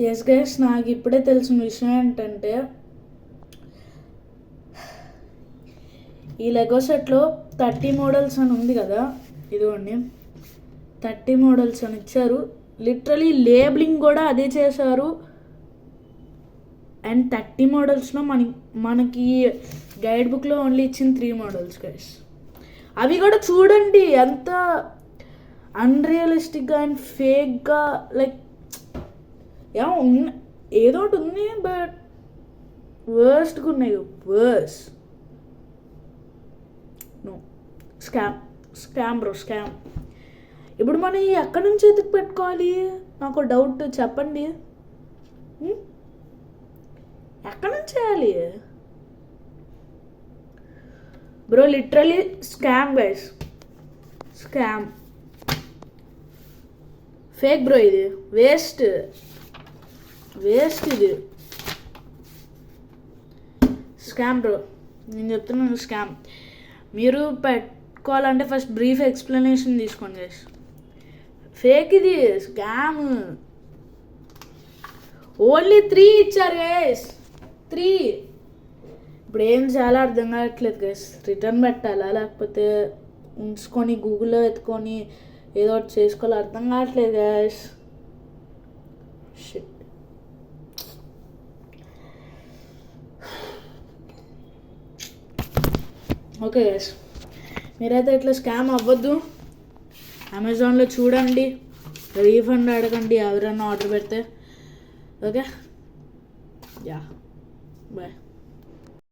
Yes guys, నాకు ఇప్పుడే తెలిసిన విషయం ఏంటంటే ఈ లెగో సెట్లో 30 మోడల్స్ అని ఉంది కదా, ఇదిగోండి 30 మోడల్స్ అని ఇచ్చారు. లిటరలీ లేబులింగ్ కూడా అదే చేశారు. అండ్ 30 మోడల్స్లో మనకి గైడ్ బుక్లో ఓన్లీ ఇచ్చిన 3 మోడల్స్ గైస్. అవి కూడా చూడండి ఎంత అన్రియలిస్టిక్గా అండ్ ఫేక్గా, లైక్ ఏదో ఒకటి ఉంది, బట్ వర్స్ట్గా ఉన్నాయి. Worse no, scam bro, scam. ఇప్పుడు మనం ఎక్కడి నుంచి ఎత్తుకు పెట్టుకోవాలి? నాకు డౌట్, చెప్పండి. ఎక్కడి నుంచి చేయాలి bro? Literally scam guys, scam, fake bro. ఇది వేస్ట్, ఇది స్కామ్ బ్రో, నేను చెప్తున్నాను స్కామ్. మీరు పెట్టుకోవాలంటే ఫస్ట్ బ్రీఫ్ ఎక్స్ప్లెనేషన్ తీసుకోండి గైస్. ఫేక్, ఇది స్కామ్. ఓన్లీ 3 ఇచ్చారు గైస్, 3. ఇప్పుడు ఏం చాలా అర్థం కావట్లేదు గైస్. రిటర్న్ పెట్టాలా లేకపోతే ఉంచుకొని గూగుల్లో ఎత్తుకొని ఏదో ఒకటి చేసుకోవాలి, అర్థం కావట్లేదు గైస్. షిట్. ఓకే గైస్, మీరైతే ఇట్లా స్కామ్ అవ్వద్దు. అమెజాన్లో చూడండి, రీఫండ్ అడగండి ఎవరైనా ఆర్డర్ పెడితే. Okay, yeah, bye.